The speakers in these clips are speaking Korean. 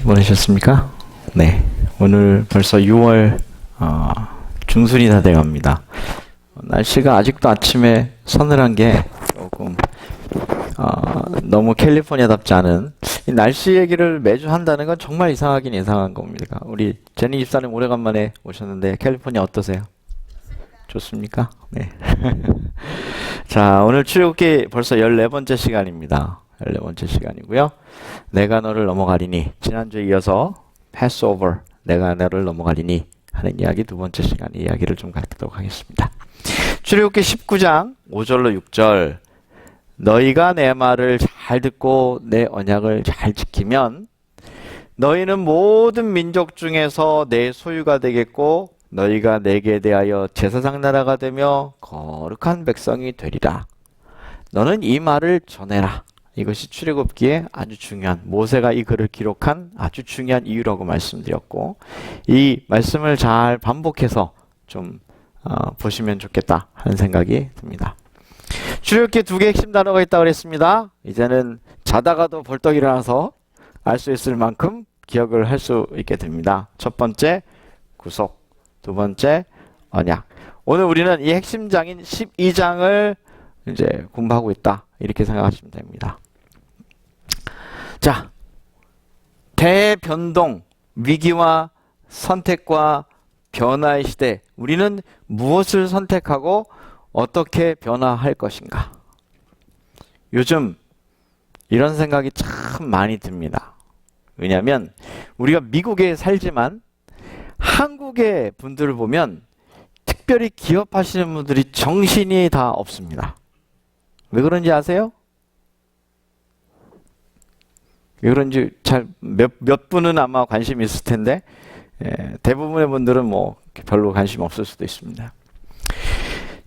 보내셨습니까? 네, 오늘 벌써 6월 중순이 다 돼갑니다. 날씨가 아직도 아침에 서늘한 게 조금 너무 캘리포니아답지 않은 이 날씨 얘기를 매주 한다는 건 정말 이상하긴 이상한 겁니다. 우리 제니 집사님 오래간만에 오셨는데 캘리포니아 어떠세요? 좋습니까? 네. 자, 오늘 출애굽기 벌써 14번째 시간입니다. 14번째 시간이고요. 내가 너를 넘어가리니, 지난주에 이어서 패스오버, 내가 너를 넘어가리니 하는 이야기 두 번째 시간 이야기를 좀 갖도록 하겠습니다. 출애굽기 19장 5절로 6절, 너희가 내 말을 잘 듣고 내 언약을 잘 지키면 너희는 모든 민족 중에서 내 소유가 되겠고 너희가 내게 대하여 제사장 나라가 되며 거룩한 백성이 되리라. 너는 이 말을 전해라. 이것이 출애굽기에 아주 중요한, 모세가 이 글을 기록한 아주 중요한 이유라고 말씀드렸고, 이 말씀을 잘 반복해서 좀 보시면 좋겠다 하는 생각이 듭니다. 출애굽기에 두 개의 핵심 단어가 있다고 그랬습니다. 이제는 자다가도 벌떡 일어나서 알 수 있을 만큼 기억을 할 수 있게 됩니다. 첫 번째, 구속. 두 번째, 언약. 오늘 우리는 이 핵심장인 12장을 이제 공부하고 있다. 이렇게 생각하시면 됩니다. 자, 대변동, 위기와 선택과 변화의 시대. 우리는 무엇을 선택하고 어떻게 변화할 것인가? 요즘 이런 생각이 참 많이 듭니다. 왜냐하면 우리가 미국에 살지만 한국의 분들을 보면 특별히 기업하시는 분들이 정신이 다 없습니다. 왜 그런지 아세요? 왜 그런지 몇 분은 아마 관심이 있을 텐데 대부분의 분들은 뭐 별로 관심 없을 수도 있습니다.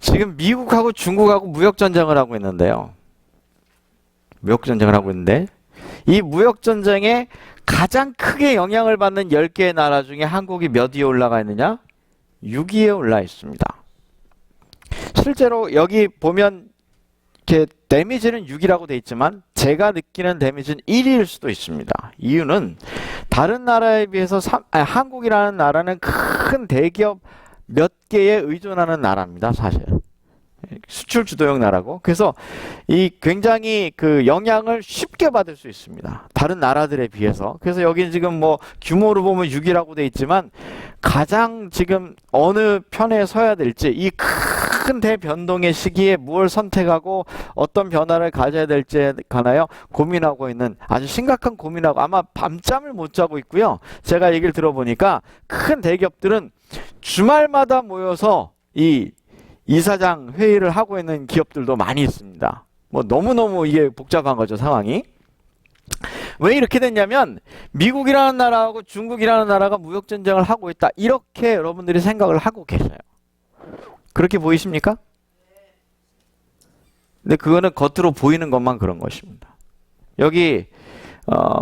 지금 미국하고 중국하고 무역전쟁을 하고 있는데요. 무역전쟁을 하고 있는데 이 무역전쟁에 가장 크게 영향을 받는 10개의 나라 중에 한국이 몇 위에 올라가 있느냐? 6위에 올라 있습니다. 실제로 여기 보면 이렇게 데미지는 6이라고 돼 있지만 제가 느끼는 데미지는 1위일 수도 있습니다. 이유는 다른 나라에 비해서 한국이라는 나라는 큰 대기업 몇 개에 의존하는 나라입니다. 사실 수출 주도형 나라고, 그래서 이 굉장히 그 영향을 쉽게 받을 수 있습니다. 다른 나라들에 비해서. 그래서 여기 지금 뭐 규모로 보면 6이라고 돼 있지만 가장 지금 어느 편에 서야 될지, 이 큰 대변동의 시기에 무엇을 선택하고 어떤 변화를 가져야 될지에 관하여 고민하고 있는, 아주 심각한 고민하고 아마 밤잠을 못 자고 있고요. 제가 얘기를 들어보니까 큰 대기업들은 주말마다 모여서 이 이사장 회의를 하고 있는 기업들도 많이 있습니다. 뭐 너무너무 이게 복잡한 거죠, 상황이. 왜 이렇게 됐냐면 미국이라는 나라하고 중국이라는 나라가 무역전쟁을 하고 있다. 이렇게 여러분들이 생각을 하고 계세요. 그렇게 보이십니까? 근데 그거는 겉으로 보이는 것만 그런 것입니다. 여기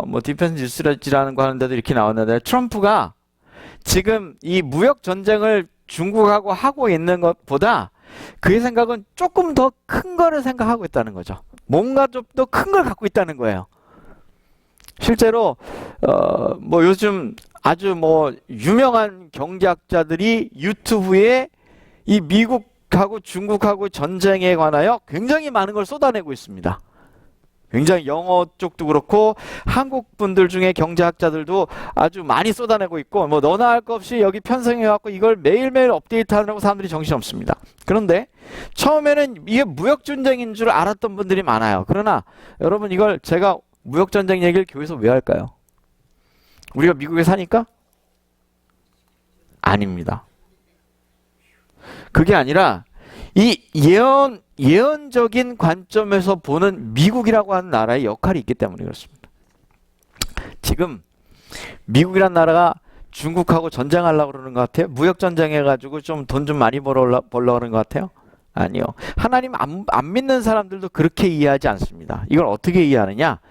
뭐 디펜스 뉴스라는 거 하는데도 이렇게 나왔는데, 트럼프가 지금 이 무역전쟁을 중국하고 하고 있는 것보다 그의 생각은 조금 더 큰 거를 생각하고 있다는 거죠. 뭔가 좀 더 큰 걸 갖고 있다는 거예요. 실제로 뭐 요즘 아주 뭐 유명한 경제학자들이 유튜브에 이 미국하고 중국하고 전쟁에 관하여 굉장히 많은 걸 쏟아내고 있습니다. 굉장히 영어 쪽도 그렇고 한국 분들 중에 경제학자들도 아주 많이 쏟아내고 있고, 뭐 너나 할 것 없이 여기 편성해갖고 이걸 매일매일 업데이트하느라고 사람들이 정신없습니다. 그런데 처음에는 이게 무역전쟁인 줄 알았던 분들이 많아요. 그러나 여러분, 이걸 제가 무역전쟁 얘기를 교회에서 왜 할까요? 우리가 미국에 사니까? 아닙니다. 그게 아니라 이 예언적인 관점에서 보는 미국이라고 하는 나라의 역할이 있기 때문에 그렇습니다. 지금 미국이라는 나라가 중국하고 전쟁하려고 그러는 것 같아요? 무역전쟁 해가지고 좀 돈 좀 많이 벌려고 그러는 것 같아요? 아니요. 하나님 안 믿는 사람들도 그렇게 이해하지 않습니다. 이걸 어떻게 이해하느냐?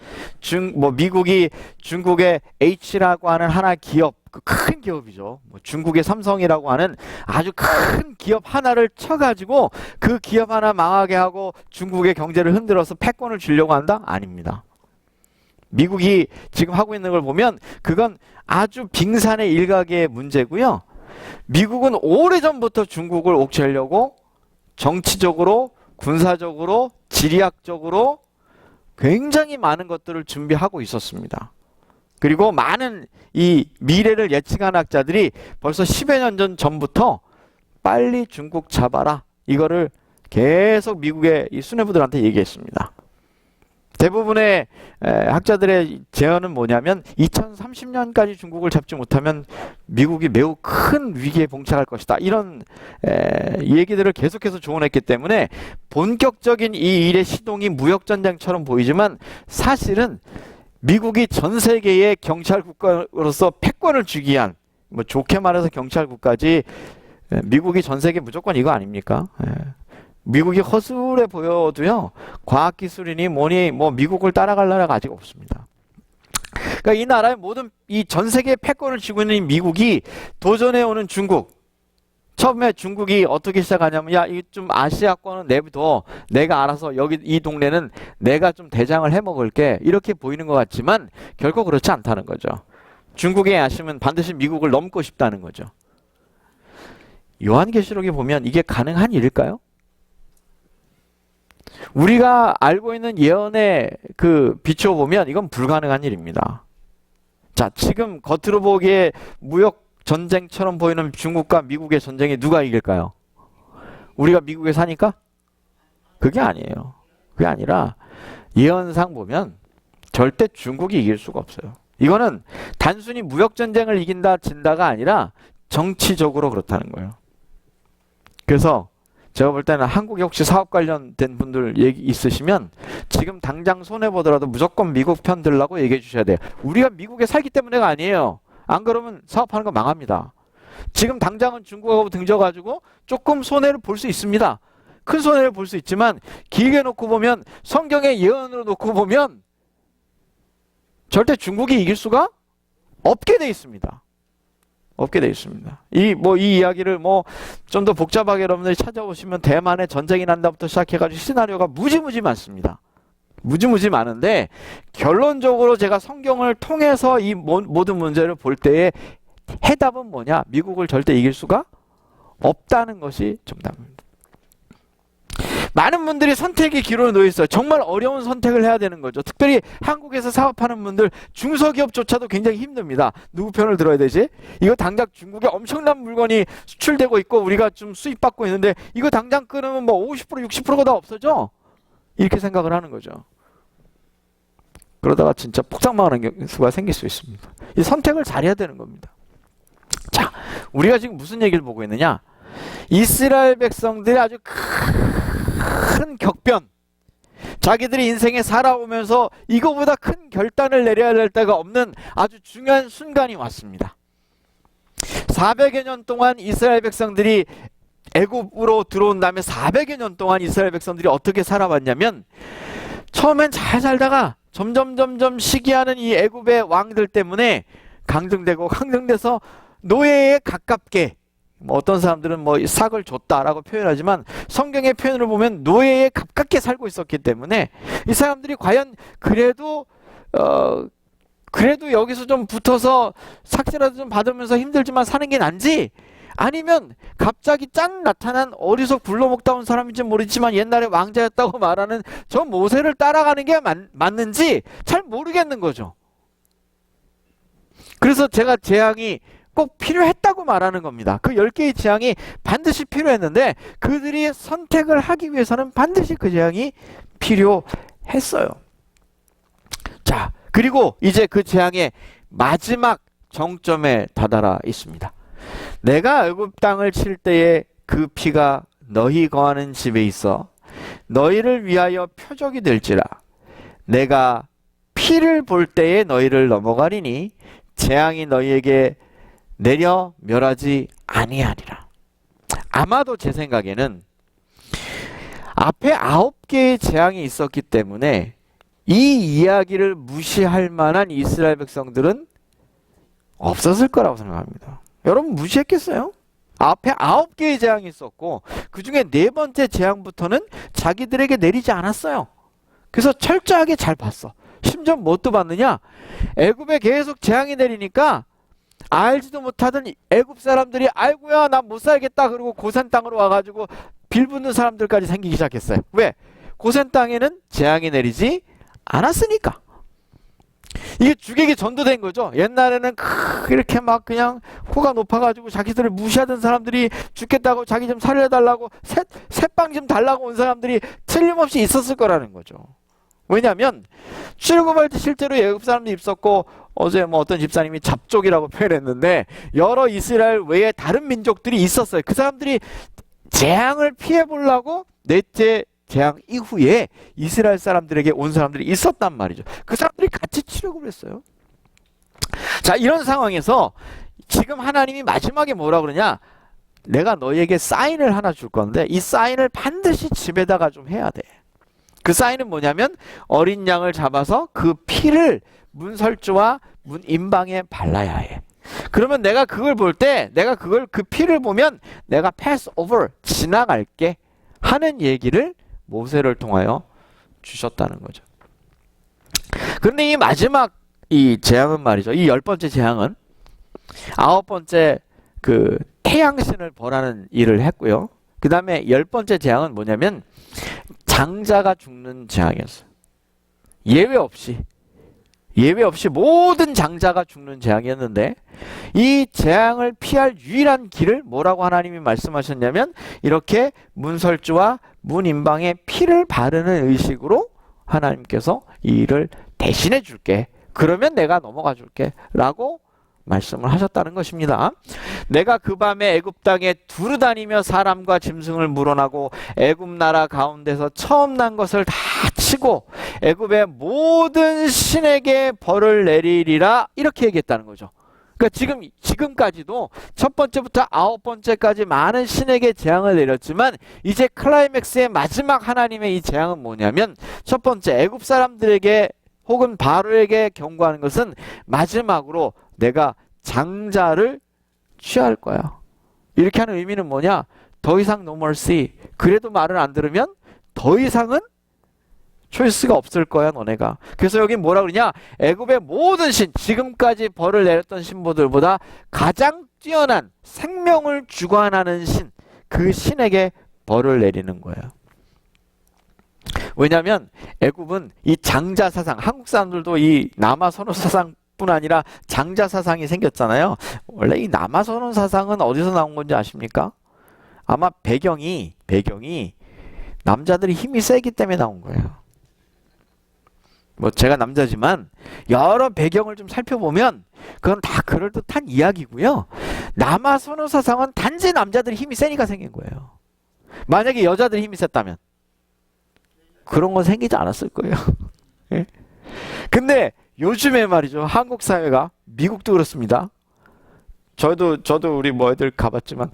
미국이 중국의 H라고 하는 하나 기업, 큰 기업이죠. 뭐 중국의 삼성이라고 하는 아주 큰 기업 하나를 쳐가지고 그 기업 하나 망하게 하고 중국의 경제를 흔들어서 패권을 주려고 한다? 아닙니다. 미국이 지금 하고 있는 걸 보면 그건 아주 빙산의 일각의 문제고요. 미국은 오래전부터 중국을 옥죄하려고 정치적으로, 군사적으로, 지리학적으로 굉장히 많은 것들을 준비하고 있었습니다. 그리고 많은 이 미래를 예측한 학자들이 벌써 10여 년 전부터 빨리 중국 잡아라, 이거를 계속 미국의 이 수뇌부들한테 얘기했습니다. 대부분의 학자들의 제언은 뭐냐면 2030년까지 중국을 잡지 못하면 미국이 매우 큰 위기에 봉착할 것이다, 이런 얘기들을 계속해서 조언했기 때문에 본격적인 이 일의 시동이 무역전쟁처럼 보이지만 사실은 미국이 전 세계의 경찰 국가로서 패권을 쥐기 위한, 뭐 좋게 말해서 경찰 국가지, 미국이 전 세계 무조건 이거 아닙니까? 미국이 허술해 보여도요, 과학기술이니 뭐니 뭐 미국을 따라갈 나라가 아직 없습니다. 그러니까 이 나라의 모든 이 전 세계 패권을 쥐고 있는 미국이 도전해 오는 중국, 처음에 중국이 어떻게 시작하냐면, 야, 이 좀 아시아권은 내비둬, 내가 알아서 여기 이 동네는 내가 좀 대장을 해먹을게, 이렇게 보이는 것 같지만 결코 그렇지 않다는 거죠. 중국의 야심은 반드시 미국을 넘고 싶다는 거죠. 요한계시록에 보면 이게 가능한 일일까요? 우리가 알고 있는 예언에 그 비추어 보면 이건 불가능한 일입니다. 자, 지금 겉으로 보기에 무역 전쟁처럼 보이는 중국과 미국의 전쟁이 누가 이길까요? 우리가 미국에 사니까? 그게 아니에요. 그게 아니라 예언상 보면 절대 중국이 이길 수가 없어요. 이거는 단순히 무역 전쟁을 이긴다 진다가 아니라 정치적으로 그렇다는 거예요. 그래서 제가 볼 때는 한국에 혹시 사업 관련된 분들 얘기 있으시면 지금 당장 손해보더라도 무조건 미국 편 들라고 얘기해 주셔야 돼요. 우리가 미국에 살기 때문에가 아니에요. 안 그러면 사업하는 거 망합니다. 지금 당장은 중국하고 등져가지고 조금 손해를 볼 수 있습니다. 큰 손해를 볼 수 있지만 길게 놓고 보면, 성경의 예언으로 놓고 보면 절대 중국이 이길 수가 없게 돼 있습니다. 없게 돼 있습니다. 이 이야기를 좀 더 복잡하게 여러분들이 찾아보시면 대만의 전쟁이 난다부터 시작해가지고 시나리오가 무지무지 많습니다. 무지무지 많은데 결론적으로 제가 성경을 통해서 이 모든 문제를 볼 때의 해답은 뭐냐? 미국을 절대 이길 수가 없다는 것이 정답입니다. 많은 분들이 선택의 기로에 놓여 있어요. 정말 어려운 선택을 해야 되는 거죠. 특별히 한국에서 사업하는 분들, 중소기업조차도 굉장히 힘듭니다. 누구 편을 들어야 되지? 이거 당장 중국에 엄청난 물건이 수출되고 있고 우리가 좀 수입받고 있는데 이거 당장 끊으면 50% 60%가 다 없어져? 이렇게 생각을 하는 거죠. 그러다가 진짜 폭삭망하는 수가 생길 수 있습니다. 이 선택을 잘해야 되는 겁니다. 자, 우리가 지금 무슨 얘기를 보고 있느냐? 이스라엘 백성들이 아주 큰 격변, 자기들이 인생에 살아오면서 이거보다 큰 결단을 내려야 될 때가 없는 아주 중요한 순간이 왔습니다. 400여 년 동안 이스라엘 백성들이 애굽으로 들어온 다음에 400여 년 동안 이스라엘 백성들이 어떻게 살아왔냐면, 처음엔 잘 살다가 점점 시기하는 이 애굽의 왕들 때문에 강등돼서 노예에 가깝게, 어떤 사람들은 삭을 줬다라고 표현하지만 성경의 표현을 보면 노예에 가깝게 살고 있었기 때문에 이 사람들이 과연 그래도 여기서 좀 붙어서 삭제라도 좀 받으면서 힘들지만 사는 게 난지, 아니면 갑자기 짠 나타난 어리석 굴러먹다 온 사람인지 모르지만 옛날에 왕자였다고 말하는 저 모세를 따라가는 게 맞는지 잘 모르겠는 거죠. 그래서 제가 재앙이 꼭 필요했다고 말하는 겁니다. 그 10개의 재앙이 반드시 필요했는데 그들이 선택을 하기 위해서는 반드시 그 재앙이 필요했어요. 자, 그리고 이제 그 재앙의 마지막 정점에 다다라 있습니다. 내가 애굽 땅을 칠 때에 그 피가 너희 거하는 집에 있어 너희를 위하여 표적이 될지라. 내가 피를 볼 때에 너희를 넘어가리니 재앙이 너희에게 내려 멸하지 아니하리라. 아마도 제 생각에는 앞에 9개의 재앙이 있었기 때문에 이 이야기를 무시할 만한 이스라엘 백성들은 없었을 거라고 생각합니다. 여러분 무시했겠어요? 앞에 9개의 재앙이 있었고 그 중에 4번째 재앙부터는 자기들에게 내리지 않았어요. 그래서 철저하게 잘 봤어. 심지어 뭣도 받느냐? 애굽에 계속 재앙이 내리니까 알지도 못하던 애굽 사람들이 아이고야 나 못 살겠다 그러고 고센 땅으로 와가지고 빌붙는 사람들까지 생기기 시작했어요. 왜? 고센 땅에는 재앙이 내리지 않았으니까. 이게 주객이 전도된 거죠. 옛날에는 이렇게 막 그냥 코가 높아가지고 자기들을 무시하던 사람들이 죽겠다고 자기 좀 살려달라고 새빵 좀 달라고 온 사람들이 틀림없이 있었을 거라는 거죠. 왜냐하면 출애굽할 때 실제로 애굽 사람들이 있었고, 어제 뭐 어떤 집사님이 잡족이라고 표현했는데 여러 이스라엘 외에 다른 민족들이 있었어요. 그 사람들이 재앙을 피해 보려고 넷째 재앙 이후에 이스라엘 사람들에게 온 사람들이 있었단 말이죠. 그 사람들이 같이 출애굽을 했어요. 자, 이런 상황에서 지금 하나님이 마지막에 뭐라 그러냐? 내가 너희에게 사인을 하나 줄 건데 이 사인을 반드시 집에다가 좀 해야 돼. 그 사인은 뭐냐면 어린 양을 잡아서 그 피를 문설주와 문 임방에 발라야 해. 그러면 내가 그걸 볼 때, 내가 그 피를 보면 내가 pass over, 지나갈게 하는 얘기를 모세를 통하여 주셨다는 거죠. 그런데 이 마지막 이 재앙은 말이죠. 이 10번째 재앙은 9번째 그 태양신을 벌하는 일을 했고요. 그 다음에 10번째 재앙은 뭐냐면 장자가 죽는 재앙이었어요. 예외 없이 모든 장자가 죽는 재앙이었는데 이 재앙을 피할 유일한 길을 뭐라고 하나님이 말씀하셨냐면 이렇게 문설주와 문임방에 피를 바르는 의식으로 하나님께서 이 일을 대신해 줄게. 그러면 내가 넘어가 줄게 라고 말씀을 하셨다는 것입니다. 내가 그 밤에 애굽 땅에 두루다니며 사람과 짐승을 물어나고 애굽 나라 가운데서 처음 난 것을 다 치고 애굽의 모든 신에게 벌을 내리리라 이렇게 얘기했다는 거죠. 그러니까 지금까지도 첫 번째부터 9번째까지 많은 신에게 재앙을 내렸지만 이제 클라이맥스의 마지막 하나님의 이 재앙은 뭐냐면 첫 번째 애굽 사람들에게 혹은 바로에게 경고하는 것은 마지막으로 내가 장자를 취할 거야. 이렇게 하는 의미는 뭐냐? 더 이상 no mercy. 그래도 말을 안 들으면 더 이상은 초이스가 없을 거야 너네가. 그래서 여기 뭐라 그러냐? 애굽의 모든 신, 지금까지 벌을 내렸던 신부들보다 가장 뛰어난 생명을 주관하는 신, 그 신에게 벌을 내리는 거예요. 왜냐하면 애굽은 이 장자 사상, 한국 사람들도 이 남아선호 사상뿐 아니라 장자 사상이 생겼잖아요. 원래 이 남아선호 사상은 어디서 나온 건지 아십니까? 아마 배경이 남자들이 힘이 세기 때문에 나온 거예요. 뭐 제가 남자지만 여러 배경을 좀 살펴보면 그건 다 그럴듯한 이야기고요. 남아선호 사상은 단지 남자들이 힘이 세니까 생긴 거예요. 만약에 여자들이 힘이 셌다면 그런 건 생기지 않았을 거예요. 예? 근데 요즘에 말이죠. 한국 사회가, 미국도 그렇습니다. 저도 우리 뭐 애들 가봤지만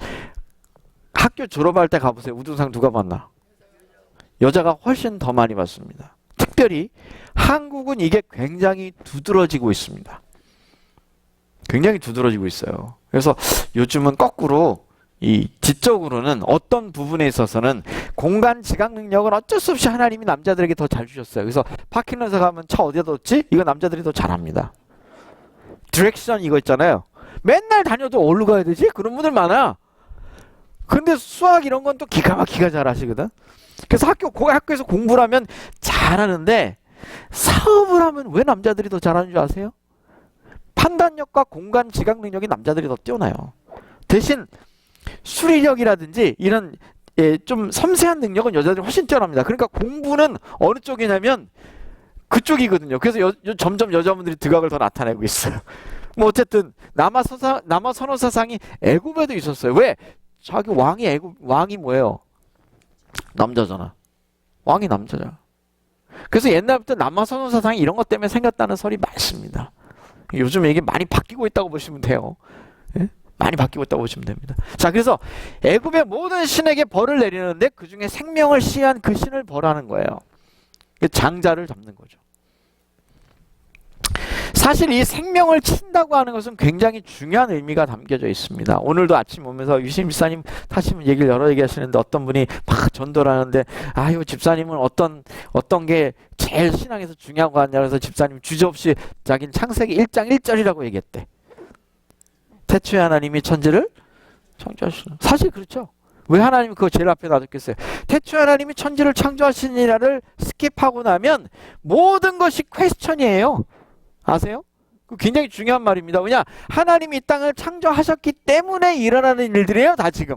학교 졸업할 때 가보세요. 우등상 누가 봤나? 여자가 훨씬 더 많이 봤습니다. 특별히 한국은 이게 굉장히 두드러지고 있습니다. 굉장히 두드러지고 있어요. 그래서 요즘은 거꾸로 이 지적으로는 어떤 부분에 있어서는 공간 지각 능력은 어쩔 수 없이 하나님이 남자들에게 더 잘 주셨어요. 그래서 파킹런서 가면 차 어디다 뒀지? 이거 남자들이 더 잘합니다. 디렉션 이거 있잖아요. 맨날 다녀도 어디로 가야 되지? 그런 분들 많아. 근데 수학 이런 건 또 기가 막히게 잘 하시거든. 그래서 학교에서 공부를 하면 잘하는데 사업을 하면 왜 남자들이 더 잘하는 줄 아세요? 판단력과 공간 지각 능력이 남자들이 더 뛰어나요. 대신 수리력이라든지 이런 좀 섬세한 능력은 여자들이 훨씬 뛰어납니다. 그러니까 공부는 어느 쪽이냐면 그쪽이거든요. 그래서 점점 여자분들이 득학을 더 나타내고 있어요. 뭐 어쨌든 남아선호 사상이 애굽에도 있었어요. 왜? 자기 왕이 뭐예요? 남자잖아. 왕이 남자잖아. 그래서 옛날부터 남아선호 사상이 이런 것 때문에 생겼다는 설이 많습니다. 요즘 이게 많이 바뀌고 있다고 보시면 돼요. 예? 많이 바뀌고 있다고 보시면 됩니다. 자, 그래서 애굽의 모든 신에게 벌을 내리는데 그 중에 생명을 시한 그 신을 벌하는 거예요. 장자를 잡는 거죠. 사실 이 생명을 친다고 하는 것은 굉장히 중요한 의미가 담겨져 있습니다. 오늘도 아침 오면서 유신 집사님 타시면 얘기를 여러 얘기 하시는데 어떤 분이 막 전도를 하는데 아유 집사님은 어떤 게 제일 신앙에서 중요한 거 같냐 그래서 집사님 주저없이 자기는 창세기 1장 1절이라고 얘기했대. 태초에 하나님이 천지를 창조하시는. 사실 그렇죠. 왜 하나님이 그거 제일 앞에 놔뒀겠어요? 태초에 하나님이 천지를 창조하시니라를 스킵하고 나면 모든 것이 퀘스천이에요. 아세요? 그 굉장히 중요한 말입니다. 왜냐? 하나님이 이 땅을 창조하셨기 때문에 일어나는 일들이에요. 다 지금.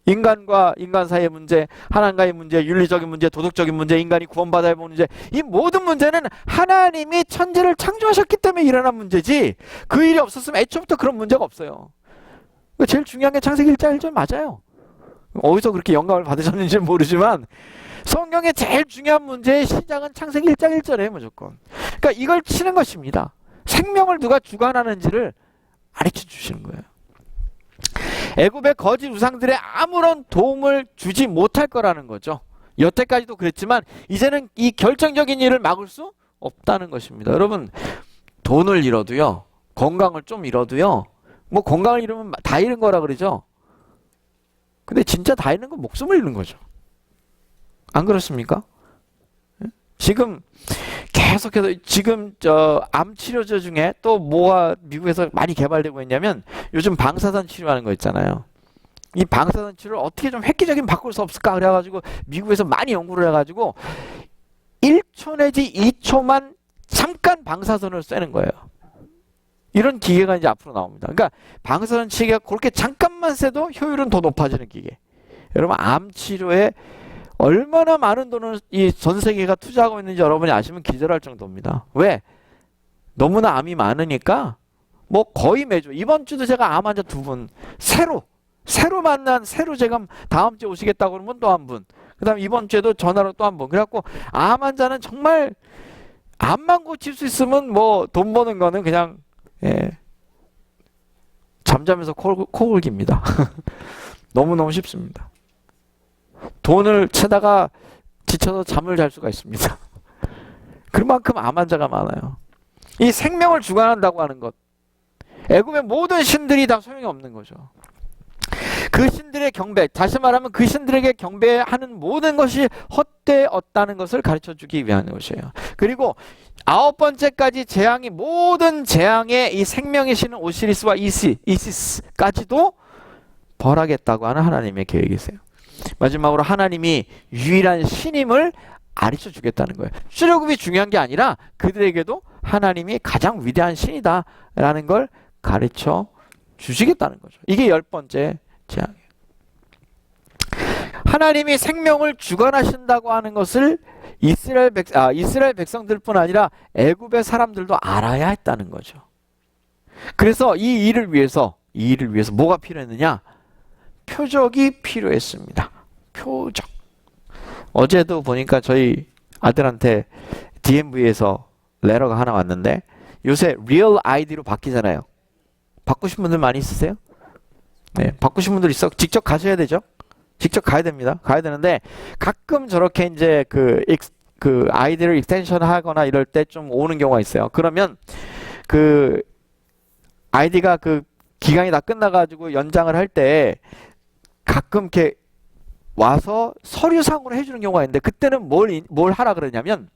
인간과 인간 사이의 문제, 하나님과의 문제, 윤리적인 문제, 도덕적인 문제, 인간이 구원받아야 하는 문제, 이 모든 문제는 하나님이 천지를 창조하셨기 때문에 일어난 문제지 그 일이 없었으면 애초부터 그런 문제가 없어요. 제일 중요한 게 창세기 1장 1절 맞아요. 어디서 그렇게 영감을 받으셨는지는 모르지만 성경의 제일 중요한 문제의 시작은 창세기 1장 1절에 무조건. 그러니까 이걸 치는 것입니다. 생명을 누가 주관하는지를 가르쳐 주시는 거예요. 애굽의 거짓 우상들의 아무런 도움을 주지 못할 거라는 거죠. 여태까지도 그랬지만 이제는 이 결정적인 일을 막을 수 없다는 것입니다. 여러분 돈을 잃어도요, 건강을 좀 잃어도요, 뭐 건강을 잃으면 다 잃은 거라 그러죠. 근데 진짜 다 잃는 건 목숨을 잃는 거죠. 안 그렇습니까? 지금 계속해서 지금 암 치료제 중에 또 뭐가 미국에서 많이 개발되고 있냐면 요즘 방사선 치료하는 거 있잖아요. 이 방사선 치료를 어떻게 좀 획기적인 바꿀 수 없을까 그래가지고 미국에서 많이 연구를 해가지고 1초 내지 2초만 잠깐 방사선을 쐬는 거예요. 이런 기계가 이제 앞으로 나옵니다. 그러니까 방사선 치료가 그렇게 잠깐만 쐬도 효율은 더 높아지는 기계. 여러분 암 치료에 얼마나 많은 돈을 이 전 세계가 투자하고 있는지 여러분이 아시면 기절할 정도입니다. 왜? 너무나 암이 많으니까 뭐 거의 매주 이번 주도 제가 암 환자 2분 새로 만난 새로 제가 다음 주에 오시겠다고 그러면 또 한 분, 그 다음에 이번 주에도 전화로 또 한 분. 그래갖고 암 환자는 정말 암만 고칠 수 있으면 뭐 돈 버는 거는 그냥 잠자면서 코 골깁니다. 너무너무 쉽습니다. 돈을 채다가 지쳐서 잠을 잘 수가 있습니다. 그만큼 암 환자가 많아요. 이 생명을 주관한다고 하는 것, 애굽의 모든 신들이 다 소용이 없는 거죠. 그 신들의 경배, 다시 말하면 그 신들에게 경배하는 모든 것이 헛되었다는 것을 가르쳐주기 위한 것이에요. 그리고 9번째까지 재앙이, 모든 재앙의 이 생명의 신은 오시리스와 이시스까지도 벌하겠다고 하는 하나님의 계획이세요. 마지막으로 하나님이 유일한 신임을 가르쳐 주겠다는 거예요. 출애굽이 중요한 게 아니라 그들에게도 하나님이 가장 위대한 신이다라는 걸 가르쳐 주시겠다는 거죠. 이게 10번째 재앙이에요. 하나님이 생명을 주관하신다고 하는 것을 이스라엘 백성들뿐 아니라 애굽의 사람들도 알아야 했다는 거죠. 그래서 이 일을 위해서 뭐가 필요했느냐? 표적이 필요했습니다. 표적. 어제도 보니까 저희 아들한테 DMV에서 레터가 하나 왔는데 요새 리얼 아이디로 바뀌잖아요. 바꾸신 분들 많이 있으세요? 네, 바꾸신 분들 있어. 직접 가셔야 되죠. 직접 가야 됩니다. 가야 되는데 가끔 저렇게 이제 그 아이디를 익스텐션 하거나 이럴 때 좀 오는 경우가 있어요. 그러면 그 아이디가 그 기간이 다 끝나가지고 연장을 할 때 가끔 이렇게 와서 서류상으로 해주는 경우가 있는데 그때는 뭘 하라 그러냐면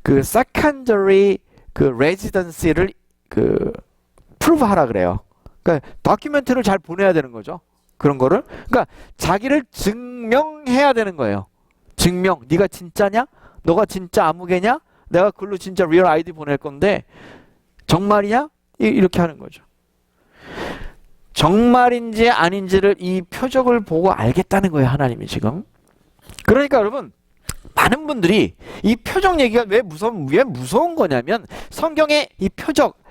그 secondary 그 residency를 그 prove 하라 그래요. 그러니까 다큐멘트를 잘 보내야 되는 거죠. 그런 거를. 그러니까 자기를 증명해야 되는 거예요. 증명. 네가 진짜냐? 너가 진짜 아무개냐? 내가 그걸로 진짜 리얼 아이디 보낼 건데 정말이냐? 이렇게 하는 거죠. 정말인지 아닌지를 이 표적을 보고 알겠다는 거예요. 하나님이 지금. 그러니까 여러분 많은 분들이 이 표적 얘기가 왜 무서운 거냐면 성경의 이 표적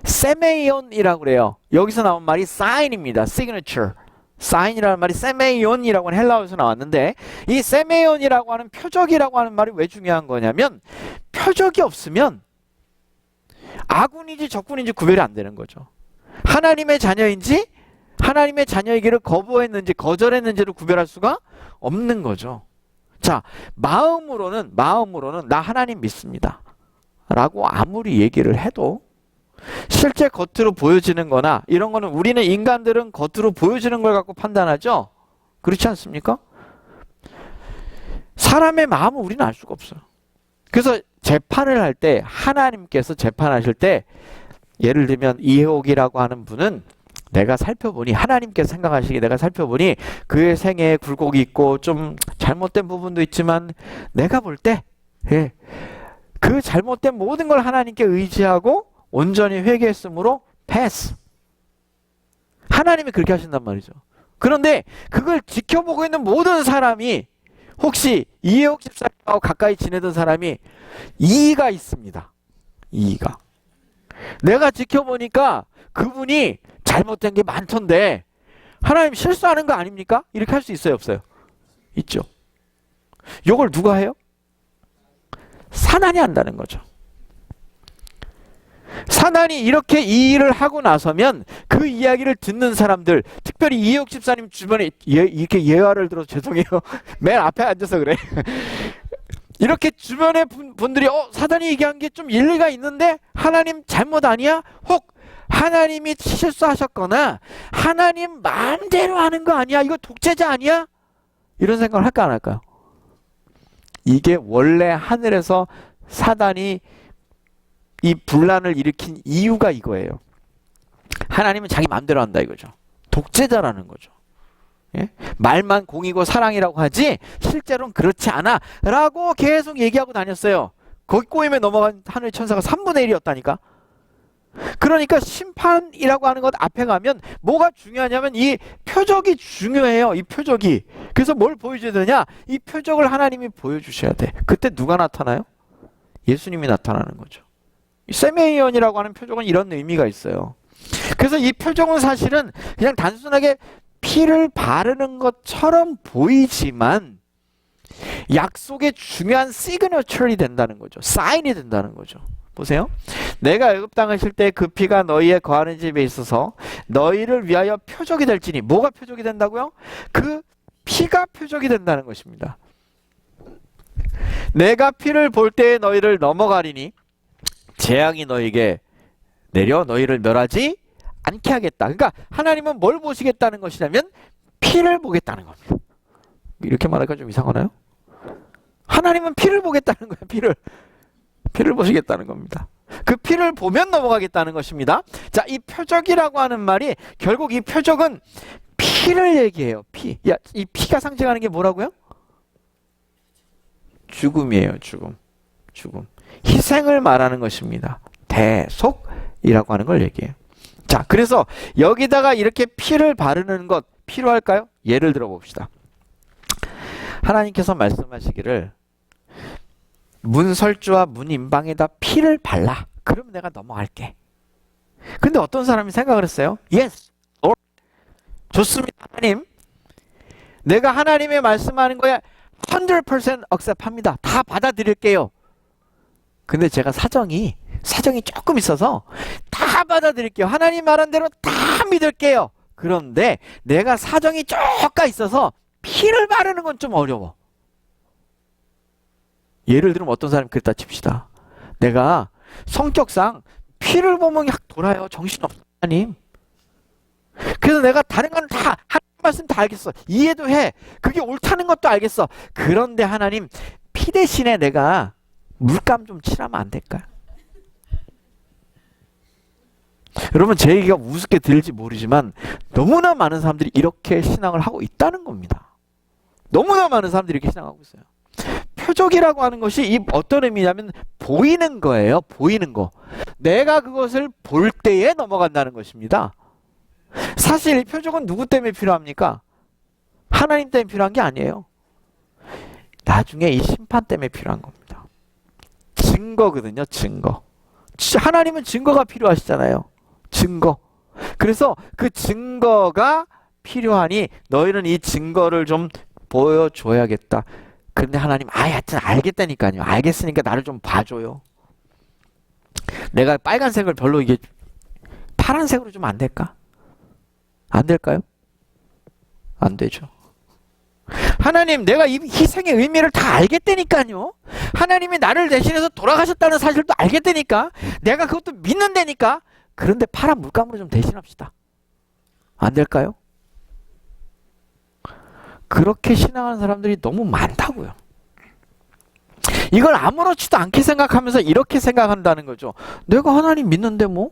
세메이온이라고 그래요. 여기서 나온 말이 사인입니다. signature. 사인이라는 말이 세메이온이라고 하는 헬라어에서 나왔는데 이 세메이온이라고 하는 표적이라고 하는 말이 왜 중요한 거냐면 표적이 없으면 아군인지 적군인지 구별이 안 되는 거죠. 하나님의 자녀인지 하나님의 자녀이기를 거부했는지 거절했는지를 구별할 수가 없는 거죠. 자, 마음으로는 나 하나님 믿습니다. 라고 아무리 얘기를 해도 실제 겉으로 보여지는 거나 이런 거는 우리는 인간들은 겉으로 보여지는 걸 갖고 판단하죠? 그렇지 않습니까? 사람의 마음을 우리는 알 수가 없어요. 그래서 재판을 할 때 하나님께서 재판하실 때 예를 들면 이해옥이라고 하는 분은 내가 살펴보니 하나님께서 생각하시기에 내가 살펴보니 그의 생애에 굴곡이 있고 좀 잘못된 부분도 있지만 내가 볼 때 그 잘못된 모든 걸 하나님께 의지하고 온전히 회개했으므로 패스. 하나님이 그렇게 하신단 말이죠. 그런데 그걸 지켜보고 있는 모든 사람이 혹시 이해옥 집사님하고 가까이 지내던 사람이 이의가 있습니다. 이의가. 내가 지켜보니까 그분이 잘못된 게 많던데 하나님 실수하는 거 아닙니까? 이렇게 할 수 있어요, 없어요? 있죠. 이걸 누가 해요? 사단이 한다는 거죠. 사단이 이렇게 이 일을 하고 나서면 그 이야기를 듣는 사람들, 특별히 이해옥 집사님 주변에 이렇게 예화를 들어서 죄송해요. 맨 앞에 앉아서 그래. 이렇게 주변의 분들이 사단이 얘기한 게 좀 일리가 있는데 하나님 잘못 아니야? 혹 하나님이 실수하셨거나 하나님 마음대로 하는 거 아니야? 이거 독재자 아니야? 이런 생각을 할까 안 할까요? 이게 원래 하늘에서 사단이 이 분란을 일으킨 이유가 이거예요. 하나님은 자기 마음대로 한다 이거죠. 독재자라는 거죠. 예? 말만 공이고 사랑이라고 하지 실제로는 그렇지 않아 라고 계속 얘기하고 다녔어요. 거기 꼬임에 넘어간 하늘의 천사가 3분의 1이었다니까. 그러니까 심판이라고 하는 것 앞에 가면 뭐가 중요하냐면 이 표적이 중요해요. 이 표적이. 그래서 뭘 보여줘야 되냐? 이 표적을 하나님이 보여주셔야 돼. 그때 누가 나타나요? 예수님이 나타나는 거죠. 세메이언이라고 하는 표적은 이런 의미가 있어요. 그래서 이 표적은 사실은 그냥 단순하게 피를 바르는 것처럼 보이지만 약속의 중요한 시그너처리 된다는 거죠. 사인이 된다는 거죠. 보세요. 내가 애굽 당하실 때 그 피가 너희의 거하는 집에 있어서 너희를 위하여 표적이 될지니. 뭐가 표적이 된다고요? 그 피가 표적이 된다는 것입니다. 내가 피를 볼 때에 너희를 넘어가리니 재앙이 너희에게 내려 너희를 멸하지 않게 하겠다. 그러니까 하나님은 뭘 보시겠다는 것이냐면 피를 보겠다는 겁니다. 이렇게 말하니까 좀 이상하나요? 하나님은 피를 보겠다는 거예요. 피를 보시겠다는 겁니다. 그 피를 보면 넘어가겠다는 것입니다. 자, 이 표적이라고 하는 말이 결국 이 표적은 피를 얘기해요. 피. 이 피가 상징하는 게 뭐라고요? 죽음이에요. 죽음. 희생을 말하는 것입니다. 대속이라고 하는 걸 얘기해요. 자, 그래서 여기다가 이렇게 피를 바르는 것 필요할까요? 예를 들어 봅시다. 하나님께서 말씀하시기를 문설주와 문인방에다 피를 발라. 그러면 내가 넘어갈게. 근데 어떤 사람이 생각을 했어요? Yes, Lord. 좋습니다, 하나님. 내가 하나님의 말씀하는 거에 100% accept합니다. 다 받아들일게요. 근데 제가 사정이 조금 있어서 다 받아들일게요. 하나님 말한 대로 다 믿을게요. 그런데 내가 사정이 조금 있어서 피를 바르는 건 좀 어려워. 예를 들면 어떤 사람이 그랬다 칩시다. 내가 성격상 피를 보면 확 돌아요. 정신없어, 하나님. 그래서 내가 다른 건 다 하나님 말씀 다 알겠어. 이해도 해. 그게 옳다는 것도 알겠어. 그런데 하나님, 피 대신에 내가 물감 좀 칠하면 안 될까요? 여러분, 제 얘기가 우습게 들릴지 모르지만 너무나 많은 사람들이 이렇게 신앙을 하고 있다는 겁니다. 너무나 많은 사람들이 이렇게 신앙하고 있어요. 표적이라고 하는 것이 어떤 의미냐면 보이는 거예요. 보이는 거. 내가 그것을 볼 때에 넘어간다는 것입니다. 사실 이 표적은 누구 때문에 필요합니까? 하나님 때문에 필요한 게 아니에요. 나중에 이 심판 때문에 필요한 겁니다. 증거거든요. 증거. 하나님은 증거가 필요하시잖아요. 증거. 그래서 그 증거가 필요하니 너희는 이 증거를 좀 보여줘야겠다. 그런데 하나님 하여튼 알겠다니까요. 알겠으니까 나를 좀 봐줘요. 내가 빨간색을 별로 이게 파란색으로 좀 안 될까? 안 될까요? 안 되죠. 하나님, 내가 이 희생의 의미를 다 알겠다니까요. 하나님이 나를 대신해서 돌아가셨다는 사실도 알겠다니까. 내가 그것도 믿는다니까. 그런데 파란 물감으로 좀 대신합시다. 안 될까요? 그렇게 신앙하는 사람들이 너무 많다고요. 이걸 아무렇지도 않게 생각하면서 이렇게 생각한다는 거죠. 내가 하나님 믿는데 뭐?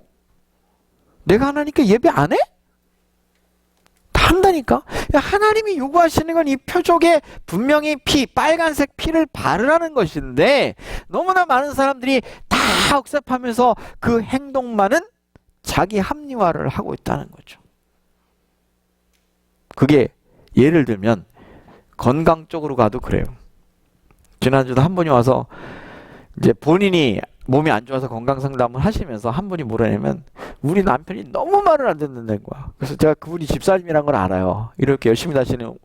내가 하나님께 예배 안 해? 다 한다니까? 하나님이 요구하시는 건 이 표적에 분명히 빨간색 피를 바르라는 것인데 너무나 많은 사람들이 다 억셉하면서 그 행동만은 자기 합리화를 하고 있다는 거죠. 그게 예를 들면 건강 쪽으로 가도 그래요. 지난주도 한 분이 와서 이제 본인이 몸이 안 좋아서 건강 상담을 하시면서 한 분이 뭐라냐면 우리 남편이 너무 말을 안 듣는다는 거야. 그래서 제가 그분이 집사님이란 걸 알아요. 이렇게 열심히 다니시는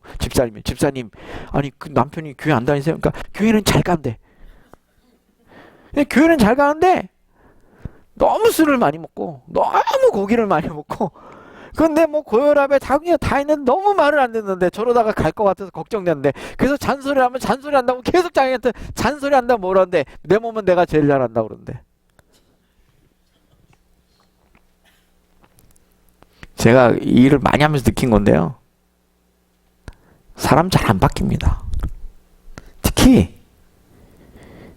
집사님, 아니 그 남편이 교회 안 다니세요? 그러니까 교회는 잘 간대. 교회는 잘 가는데 너무 술을 많이 먹고 너무 고기를 많이 먹고 근데 뭐 고혈압에 당뇨 다 있는데 너무 말을 안 듣는데 저러다가 갈 것 같아서 걱정되는데 그래서 잔소리하면 잔소리 한다고 계속 자기한테 잔소리 한다고 뭐라는데 내 몸은 내가 제일 잘한다고 그러는데 제가 이 일을 많이 하면서 느낀 건데요. 사람 잘 안 바뀝니다. 특히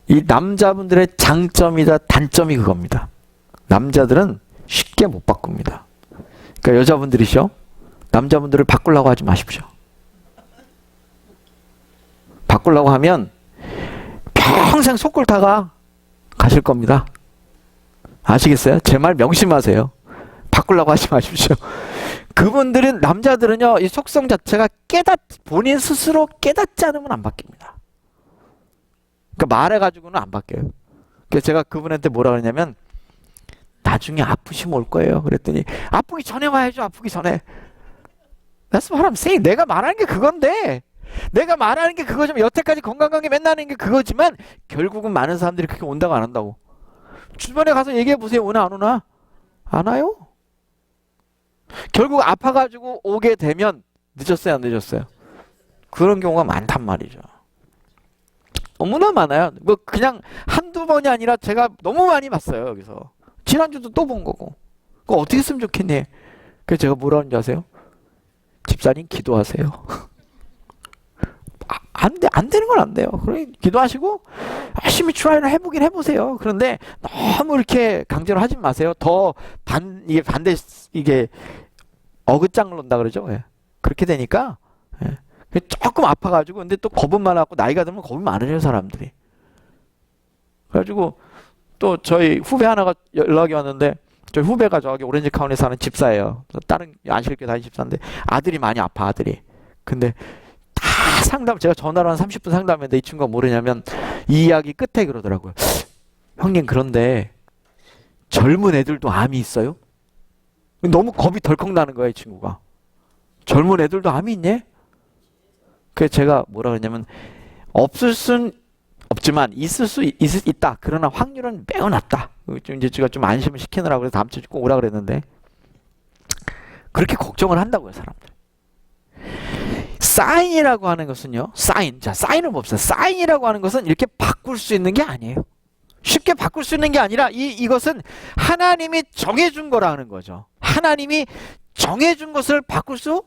이 남자분들의 장점이다 단점이 그겁니다. 남자들은 쉽게 못 바꿉니다. 그러니까 여자분들이죠. 남자분들을 바꾸려고 하지 마십시오. 바꾸려고 하면 평생 속 끓다가 가실 겁니다. 아시겠어요? 제 말 명심하세요. 바꾸려고 하지 마십시오. 그분들은 남자들은요. 이 속성 자체가 본인 스스로 깨닫지 않으면 안 바뀝니다. 그러니까 말해가지고는 안 바뀌어요. 그래서 제가 그분한테 뭐라 그러냐면 나중에 아프시면 올 거예요. 그랬더니 아프기 전에 와야죠. 아프기 전에. That's what I'm saying. 내가 말하는 게 그건데 내가 말하는 게 그거지만 여태까지 건강관계 맨날 하는 게 그거지만 결국은 많은 사람들이 그렇게 온다고 안 한다고. 주변에 가서 얘기해 보세요. 오나 안 오나? 안 와요. 결국 아파가지고 오게 되면 늦었어요? 안 늦었어요? 그런 경우가 많단 말이죠. 너무나 많아요. 뭐 그냥 한두 번이 아니라 제가 너무 많이 봤어요. 여기서. 지난주도 또 본 거고. 그거 어떻게 했으면 좋겠니? 그래서 제가 뭐라 하는지 아세요? 집사님 기도하세요. 안 되는 건 안 돼요. 그래 기도하시고 열심히 트라이를 해보긴 해보세요. 그런데 너무 이렇게 강제로 하지 마세요. 더 이게 어긋장을 놓는다 그러죠. 예. 그렇게 되니까 예. 조금 아파가지고 근데 또 겁은 많아갖고 나이가 들면 겁이 많으죠 사람들이. 그래가지고 또 저희 후배 하나가 연락이 왔는데 저희 후배가 저기 오렌지 카운티에 사는 집사예요. 다른 안식일교회 다니는 집사인데 아들이 많이 아파 아들이. 근데 다 제가 전화로 한 30분 상담했는데 이 친구가 뭐냐면 이 이야기 끝에 그러더라고요. 형님 그런데 젊은 애들도 암이 있어요? 너무 겁이 덜컥 나는 거야 이 친구가. 젊은 애들도 암이 있니? 그래서 제가 뭐라 그랬냐면 없을 순 없지만 있을 수 있다. 그러나 확률은 매우 낮다. 이제 제가 좀 안심을 시키느라고 그래서 다음 주에 꼭 오라 그랬는데 그렇게 걱정을 한다고요 사람들. 사인이라고 하는 것은요. 사인은 뭡니까? 사인이라고 하는 것은 이렇게 바꿀 수 있는 게 아니에요. 쉽게 바꿀 수 있는 게 아니라 이것은 하나님이 정해준 거라는 거죠. 하나님이 정해준 것을 바꿀 수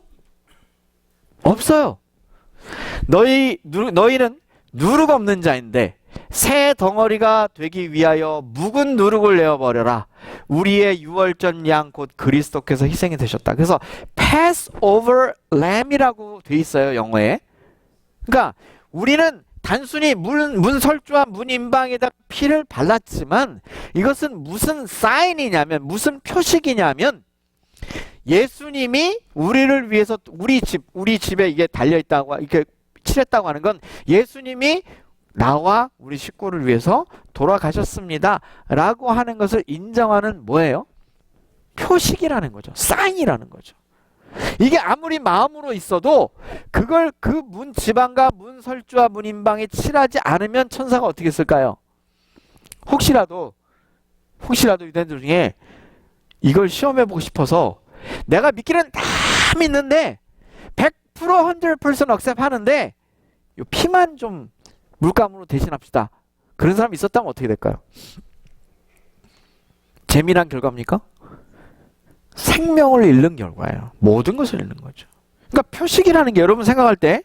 없어요. 너희는 누룩 없는 자인데 새 덩어리가 되기 위하여 묵은 누룩을 내어버려라. 우리의 유월절 양 곧 그리스도께서 희생이 되셨다. 그래서 Passover Lamb이라고 돼 있어요 영어에. 그러니까 우리는 단순히 문설주와 문인방에다 피를 발랐지만 이것은 무슨 사인이냐면 무슨 표식이냐면 예수님이 우리를 위해서 우리 집에 이게 달려있다고 이렇게 칠했다고 하는 건 예수님이 나와 우리 식구를 위해서 돌아가셨습니다 라고 하는 것을 인정하는 뭐예요? 표식이라는 거죠. 사인이라는 거죠. 이게 아무리 마음으로 있어도 그걸 그 문지방과 문설주와 문인방에 칠하지 않으면 천사가 어떻게 쓸까요? 혹시라도 유대인들 중에 이걸 시험해보고 싶어서 내가 믿기는 다 믿는데 100% accept 하는데 요 피만 좀 물감으로 대신합시다. 그런 사람이 있었다면 어떻게 될까요? 재미난 결과입니까? 생명을 잃는 결과예요. 모든 것을 잃는 거죠. 그러니까 표식이라는 게 여러분 생각할 때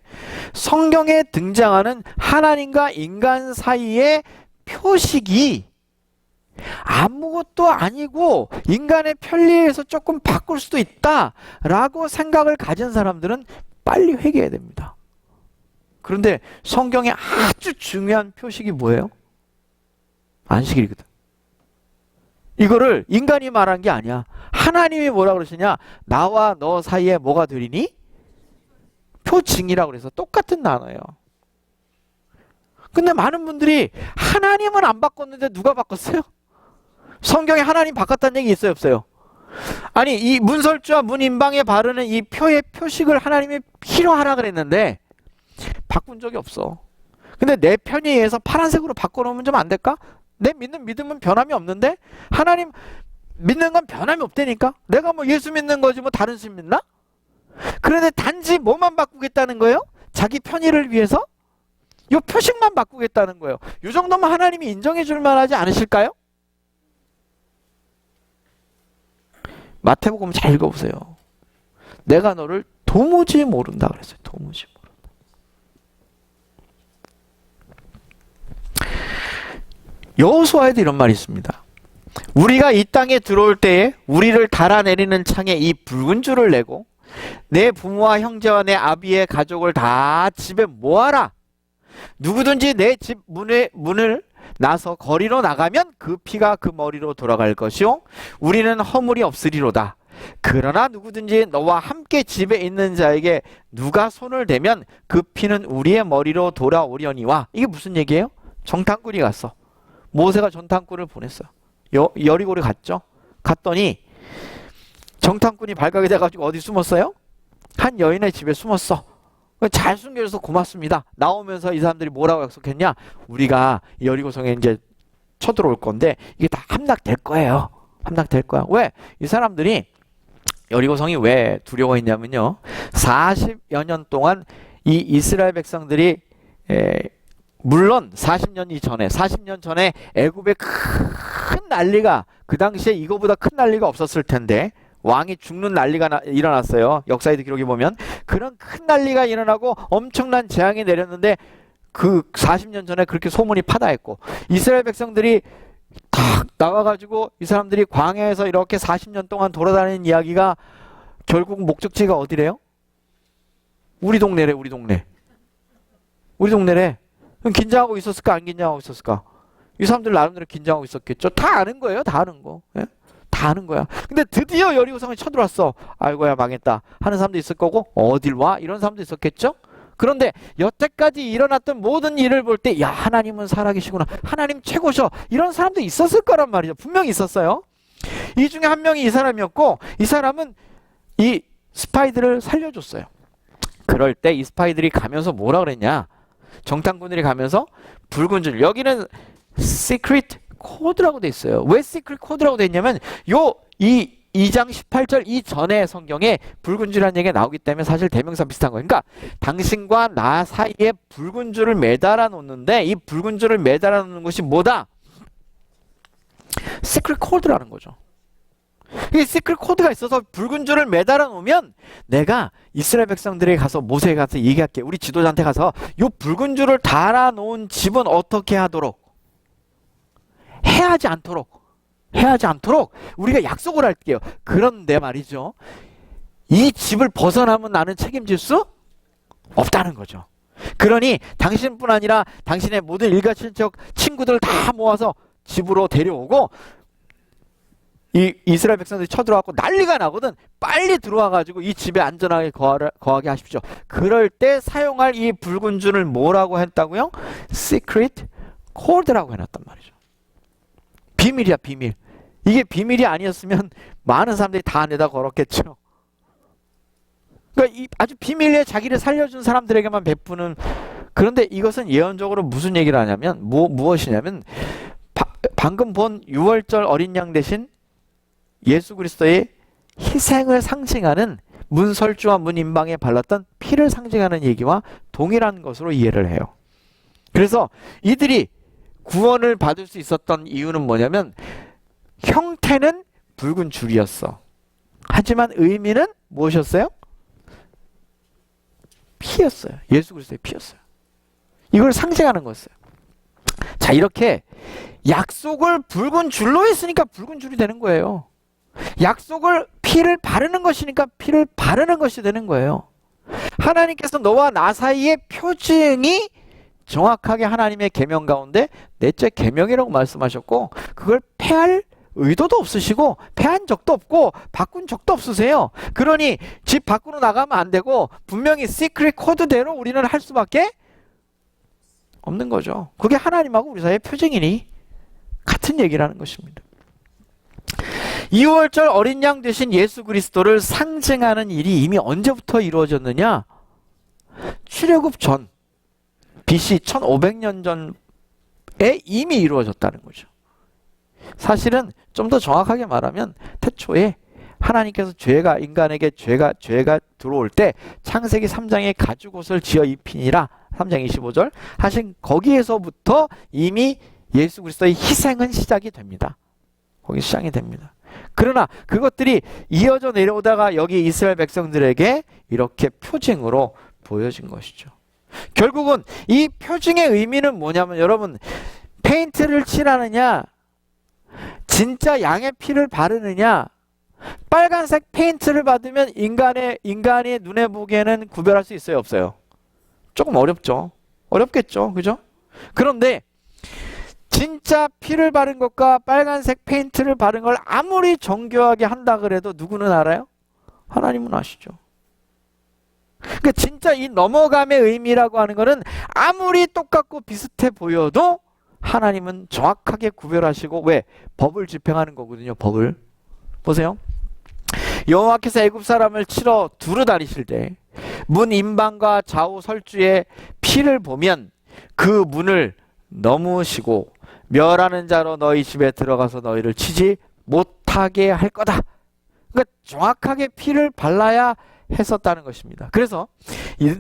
성경에 등장하는 하나님과 인간 사이의 표식이 아무것도 아니고 인간의 편리에서 조금 바꿀 수도 있다라고 생각을 가진 사람들은 빨리 회개해야 됩니다. 그런데 성경의 아주 중요한 표식이 뭐예요? 안식일이거든. 이거를 인간이 말한 게 아니야. 하나님이 뭐라 그러시냐? 나와 너 사이에 뭐가 되리니? 표징이라고 그래서 똑같은 단어예요. 근데 많은 분들이 하나님은 안 바꿨는데 누가 바꿨어요? 성경에 하나님 바꿨다는 얘기 있어요, 없어요? 아니, 이 문설주와 문인방에 바르는 이 표의 표식을 하나님이 필요하라 그랬는데 바꾼 적이 없어. 근데 내 편의에 의해서 파란색으로 바꿔놓으면 좀 안 될까? 내 믿는 믿음은 변함이 없는데 하나님 믿는 건 변함이 없다니까? 내가 뭐 예수 믿는 거지 뭐 다른 신 믿나? 그런데 단지 뭐만 바꾸겠다는 거예요? 자기 편의를 위해서? 이 표식만 바꾸겠다는 거예요. 이 정도면 하나님이 인정해 줄 만하지 않으실까요? 마태복음 잘 읽어보세요. 내가 너를 도무지 모른다 그랬어요. 도무지 모른다. 여호수아에도 이런 말이 있습니다. 우리가 이 땅에 들어올 때에 우리를 달아내리는 창에 이 붉은 줄을 내고 내 부모와 형제와 내 아비의 가족을 다 집에 모아라. 누구든지 내 집 문을 나서 거리로 나가면 그 피가 그 머리로 돌아갈 것이요 우리는 허물이 없으리로다. 그러나 누구든지 너와 함께 집에 있는 자에게 누가 손을 대면 그 피는 우리의 머리로 돌아오려니와. 이게 무슨 얘기예요? 정탐꾼이 갔어. 모세가 정탐꾼을 보냈어요. 여리고를 갔죠. 갔더니 정탐꾼이 발각이 돼가지고 어디 숨었어요? 한 여인의 집에 숨었어. 잘 숨겨줘서 고맙습니다. 나오면서 이 사람들이 뭐라고 약속했냐? 우리가 여리고성에 이제 쳐들어올 건데 이게 다 함락될 거예요. 함락될 거야. 왜? 이 사람들이 여리고성이 왜 두려워했냐면요. 40여 년 동안 이 이스라엘 백성들이 물론 40년 전에 애굽에 큰 난리가 그 당시에 이거보다 큰 난리가 없었을 텐데 왕이 죽는 난리가 일어났어요. 역사의 기록에 보면 그런 큰 난리가 일어나고 엄청난 재앙이 내렸는데 그 40년 전에 그렇게 소문이 파다했고 이스라엘 백성들이 탁 나와가지고 이 사람들이 광야에서 이렇게 40년 동안 돌아다니는 이야기가 결국 목적지가 어디래요? 우리 동네래. 우리 동네래. 그럼 긴장하고 있었을까 안 긴장하고 있었을까? 이 사람들 나름대로 긴장하고 있었겠죠. 다 아는 거예요. 다 아는 거. 예? 다 아는 거야. 근데 드디어 여리고성에 쳐들어왔어. 아이고야 망했다 하는 사람도 있을 거고 어딜 와? 이런 사람도 있었겠죠. 그런데 여태까지 일어났던 모든 일을 볼 때 야 하나님은 살아계시구나. 하나님 최고셔. 이런 사람도 있었을 거란 말이죠. 분명히 있었어요. 이 중에 한 명이 이 사람이었고 이 사람은 이 스파이들을 살려줬어요. 그럴 때 이 스파이들이 가면서 뭐라 그랬냐. 정탐꾼들이 가면서 붉은 줄 여기는 시크릿 코드라고 돼 있어요. 왜 시크릿 코드라고 돼 있냐면 이 2장 18절 이전에 성경에 붉은 줄이라는 얘기가 나오기 때문에 사실 대명사 비슷한 거예요. 그러니까 당신과 나 사이에 붉은 줄을 매달아 놓는데 이 붉은 줄을 매달아 놓는 것이 뭐다? 시크릿 코드라는 거죠. 이 시크릿 코드가 있어서 붉은 줄을 매달아 놓으면 내가 이스라엘 백성들에게 가서 모세에 가서 얘기할게. 우리 지도자한테 가서 이 붉은 줄을 달아 놓은 집은 어떻게 하도록 해하지 않도록 우리가 약속을 할게요. 그런데 말이죠. 이 집을 벗어나면 나는 책임질 수 없다는 거죠. 그러니 당신뿐 아니라 당신의 모든 일가 친척 친구들 다 모아서 집으로 데려오고 이 이스라엘 백성들이 쳐들어와서 난리가 나거든. 빨리 들어와가지고 이 집에 안전하게 거하게 하십시오. 그럴 때 사용할 이 붉은 줄을 뭐라고 했다고요? Secret Code라고 해놨단 말이죠. 비밀이야 비밀. 이게 비밀이 아니었으면 많은 사람들이 다 안에다 걸었겠죠. 그러니까 아주 비밀리에 자기를 살려준 사람들에게만 베푸는. 그런데 이것은 예언적으로 무슨 얘기를 하냐면 무엇이냐면 방금 본 6월절 어린 양 대신 예수 그리스도의 희생을 상징하는 문설주와 문인방에 발랐던 피를 상징하는 얘기와 동일한 것으로 이해를 해요. 그래서 이들이 구원을 받을 수 있었던 이유는 뭐냐면 형태는 붉은 줄이었어. 하지만 의미는 무엇이었어요? 피였어요. 예수 그리스도의 피였어요. 이걸 상징하는 거였어요. 자, 이렇게 약속을 붉은 줄로 했으니까 붉은 줄이 되는 거예요. 약속을 피를 바르는 것이니까 피를 바르는 것이 되는 거예요. 하나님께서 너와 나 사이의 표징이 정확하게 하나님의 계명 가운데 넷째 계명이라고 말씀하셨고, 그걸 폐할 의도도 없으시고 폐한 적도 없고 바꾼 적도 없으세요. 그러니 집 밖으로 나가면 안 되고 분명히 시크릿 코드대로 우리는 할 수밖에 없는 거죠. 그게 하나님하고 우리 사이의 표징이니 같은 얘기라는 것입니다. 2월절 어린 양 되신 예수 그리스도를 상징하는 일이 이미 언제부터 이루어졌느냐? 출애굽 전 BC 1500년 전에 이미 이루어졌다는 거죠. 사실은 좀 더 정확하게 말하면 태초에 하나님께서 인간에게 죄가 들어올 때 창세기 3장에 가죽옷을 지어 입히니라 3장 25절 하신 거기에서부터 이미 예수 그리스도의 희생은 시작이 됩니다. 거기 시작이 됩니다. 그러나 그것들이 이어져 내려오다가 여기 이스라엘 백성들에게 이렇게 표징으로 보여진 것이죠. 결국은 이 표징의 의미는 뭐냐면 여러분, 페인트를 칠하느냐, 진짜 양의 피를 바르느냐, 빨간색 페인트를 받으면 인간이 눈에 보기에는 구별할 수 있어요, 없어요? 조금 어렵죠. 어렵겠죠. 그죠? 그런데 진짜 피를 바른 것과 빨간색 페인트를 바른 걸 아무리 정교하게 한다 그래도 누구는 알아요? 하나님은 아시죠. 그러니까 진짜 이 넘어감의 의미라고 하는 거는 아무리 똑같고 비슷해 보여도 하나님은 정확하게 구별하시고, 왜? 법을 집행하는 거거든요. 법을. 보세요. 여호와께서 애굽 사람을 치러 두루 다니실 때 문 임방과 좌우 설주의 피를 보면 그 문을 넘으시고 멸하는 자로 너희 집에 들어가서 너희를 치지 못하게 할 거다. 그러니까 정확하게 피를 발라야 했었다는 것입니다. 그래서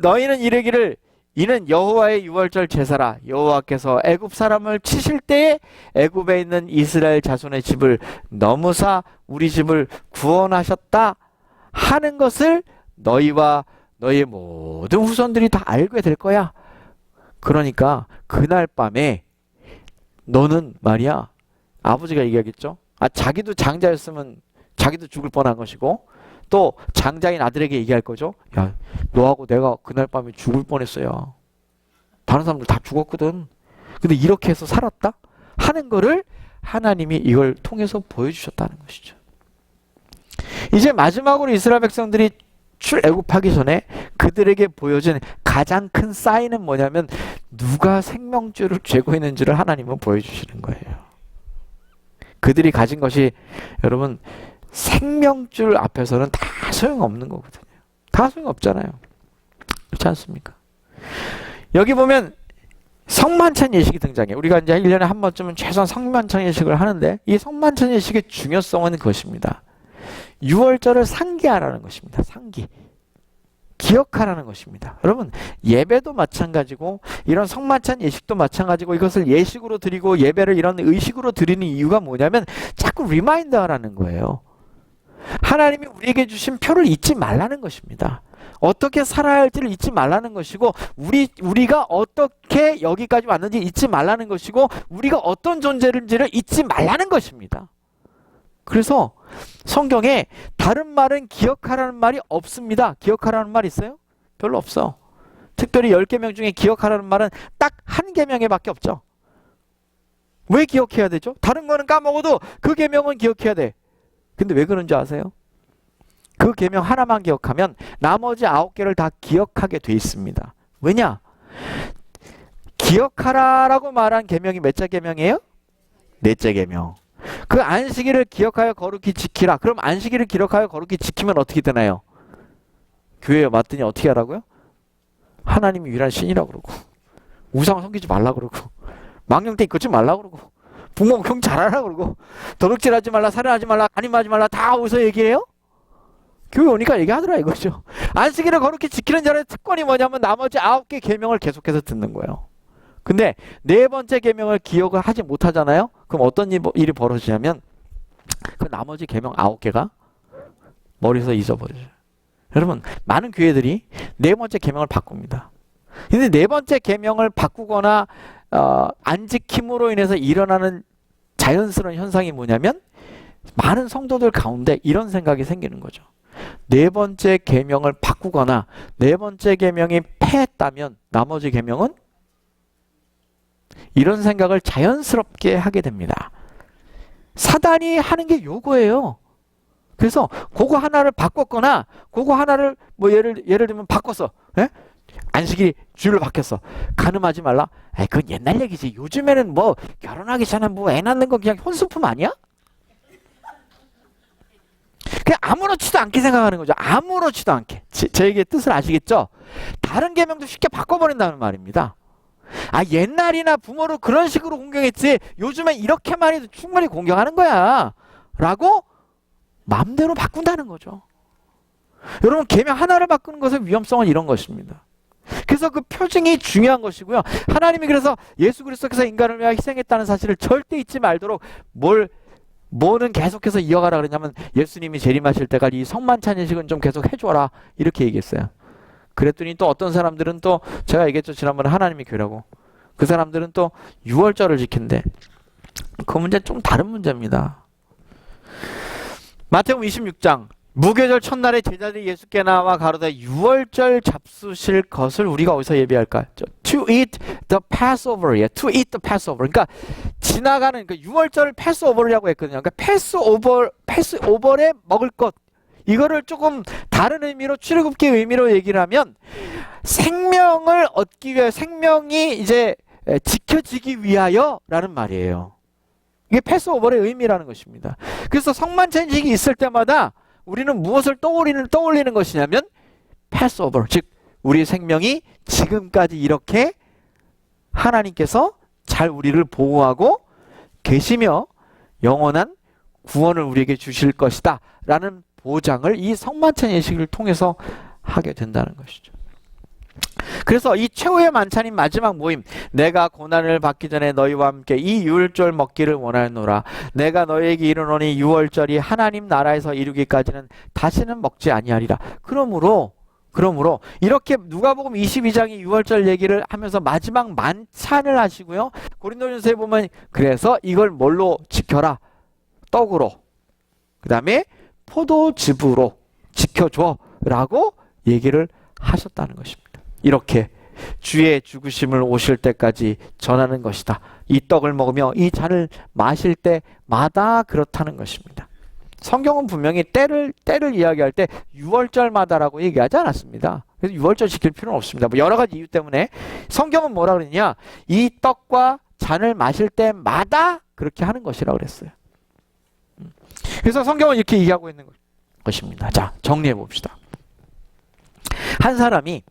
너희는 이르기를 이는 여호와의 유월절 제사라. 여호와께서 애굽 사람을 치실 때에 애굽에 있는 이스라엘 자손의 집을 넘으사 우리 집을 구원하셨다 하는 것을 너희와 너희의 모든 후손들이 다 알게 될 거야. 그러니까 그날 밤에 너는 말이야, 아버지가 얘기하겠죠. 자기도 장자였으면 자기도 죽을 뻔한 것이고, 또 장자인 아들에게 얘기할 거죠. 야, 너하고 내가 그날 밤에 죽을 뻔했어요. 다른 사람들 다 죽었거든. 근데 이렇게 해서 살았다 하는 거를 하나님이 이걸 통해서 보여주셨다는 것이죠. 이제 마지막으로 이스라엘 백성들이 출애굽하기 전에 그들에게 보여진 가장 큰 사인은 뭐냐면 누가 생명줄을 쥐고 있는지를 하나님은 보여주시는 거예요. 그들이 가진 것이 여러분 생명줄 앞에서는 다 소용없는 거거든요. 다 소용없잖아요. 그렇지 않습니까? 여기 보면 성만찬 예식이 등장해요. 우리가 이제 1년에 한 번쯤은 최소한 성만찬 예식을 하는데 이 성만찬 예식의 중요성은 그것입니다. 6월절을 상기하라는 것입니다. 상기. 기억하라는 것입니다. 여러분, 예배도 마찬가지고 이런 성만찬 예식도 마찬가지고 이것을 예식으로 드리고 예배를 이런 의식으로 드리는 이유가 뭐냐면 자꾸 리마인드 하라는 거예요. 하나님이 우리에게 주신 표를 잊지 말라는 것입니다. 어떻게 살아야 할지를 잊지 말라는 것이고 우리가 어떻게 여기까지 왔는지 잊지 말라는 것이고 우리가 어떤 존재인지를 잊지 말라는 것입니다. 그래서 성경에 다른 말은 기억하라는 말이 없습니다. 기억하라는 말 있어요? 별로 없어. 특별히 10계명 중에 기억하라는 말은 딱 한 계명에 밖에 없죠. 왜 기억해야 되죠? 다른 거는 까먹어도 그 계명은 기억해야 돼. 근데 왜 그런지 아세요? 그 계명 하나만 기억하면 나머지 9개를 다 기억하게 돼 있습니다. 왜냐? 기억하라라고 말한 계명이 몇째 계명이에요? 넷째 계명. 그 안식일을 기억하여 거룩히 지키라. 그럼 안식일을 기억하여 거룩히 지키면 어떻게 되나요? 교회에 왔더니 어떻게 하라고요? 하나님이 유일한 신이라고 그러고 우상 섬기지 말라 그러고 망령때 걷지 말라 그러고 부모 경 잘하라 그러고 도둑질하지 말라, 살인하지 말라, 간음하지 말라 다 어디서 얘기해요? 교회 오니까 얘기하더라 이거죠. 안식일을 거룩히 지키는 자의 특권이 뭐냐면 나머지 9개 계명을 계속해서 듣는 거예요. 근데 네 번째 계명을 기억을 하지 못하잖아요. 그럼 어떤 일이 벌어지냐면 그 나머지 계명 9개가 머리에서 잊어버려요. 여러분, 많은 교회들이 네 번째 계명을 바꿉니다. 근데 네 번째 계명을 바꾸거나 안 지킴으로 인해서 일어나는 자연스러운 현상이 뭐냐면 많은 성도들 가운데 이런 생각이 생기는 거죠. 네 번째 계명을 바꾸거나 네 번째 계명이 패했다면 나머지 계명은 이런 생각을 자연스럽게 하게 됩니다. 사단이 하는 게 요거예요. 그래서 그거 하나를 바꿨거나 그거 하나를 뭐 예를 들면 바꿨어. 예? 안식일 주일로 바뀌었어. 간음하지 말라. 아이, 그건 옛날 얘기지. 요즘에는 뭐 결혼하기 전에 뭐 애 낳는 거 그냥 혼수품 아니야? 그냥 아무렇지도 않게 생각하는 거죠. 아무렇지도 않게. 제 얘기의 뜻을 아시겠죠? 다른 계명도 쉽게 바꿔버린다는 말입니다. 아, 옛날이나 부모를 그런 식으로 공경했지 요즘엔 이렇게만 해도 충분히 공경하는 거야 라고 마음대로 바꾼다는 거죠. 여러분, 계명 하나를 바꾸는 것의 위험성은 이런 것입니다. 그래서 그 표징이 중요한 것이고요. 하나님이 그래서 예수 그리스도께서 인간을 위하여 희생했다는 사실을 절대 잊지 말도록 뭐는 계속해서 이어가라 그러냐면 예수님이 재림하실 때까지 이 성만찬예식은 좀 계속 해줘라 이렇게 얘기했어요. 그랬더니 또 어떤 사람들은 또 제가 얘기했죠. 지난번에 하나님이 교라고. 그 사람들은 또 유월절을 지킨대. 그 문제는 좀 다른 문제입니다. 마태복음 26장 무교절 첫날에 제자들이 예수께 나와 가로되 유월절 잡수실 것을 우리가 어디서 예비할까? To eat the Passover. To eat the Passover. 그러니까 지나가는 그 유월절을 패스오버라고 했거든요. 그러니까 패스오버에 먹을 것. 이거를 조금 다른 의미로 출애굽기 의미로 얘기를 하면 생명을 얻기 위해 생명이 이제 지켜지기 위하여라는 말이에요. 이게 패스오버의 의미라는 것입니다. 그래서 성만찬식이 있을 때마다 우리는 무엇을 떠올리는 것이냐면 패스오버, 즉 우리 생명이 지금까지 이렇게 하나님께서 잘 우리를 보호하고 계시며 영원한 구원을 우리에게 주실 것이다 라는 보장을 이 성만찬 예식을 통해서 하게 된다는 것이죠. 그래서 이 최후의 만찬인 마지막 모임, 내가 고난을 받기 전에 너희와 함께 이 유월절 먹기를 원하노라. 내가 너희에게 이르노니 유월절이 하나님 나라에서 이루기까지는 다시는 먹지 아니하리라. 그러므로 이렇게 누가복음 22장이 유월절 얘기를 하면서 마지막 만찬을 하시고요. 고린도전서에 보면 그래서 이걸 뭘로 지켜라? 떡으로. 그 다음에 포도즙으로 지켜줘 라고 얘기를 하셨다는 것입니다. 이렇게 주의 죽으심을 오실 때까지 전하는 것이다. 이 떡을 먹으며 이 잔을 마실 때마다 그렇다는 것입니다. 성경은 분명히 때를 이야기할 때 유월절마다라고 얘기하지 않았습니다. 그래서 유월절 지킬 필요는 없습니다. 뭐 여러 가지 이유 때문에 성경은 뭐라 그러냐? 이 떡과 잔을 마실 때마다 그렇게 하는 것이라고 그랬어요. 그래서 성경은 이렇게 얘기하고 있는 것입니다. 자, 정리해 봅시다. 한 사람이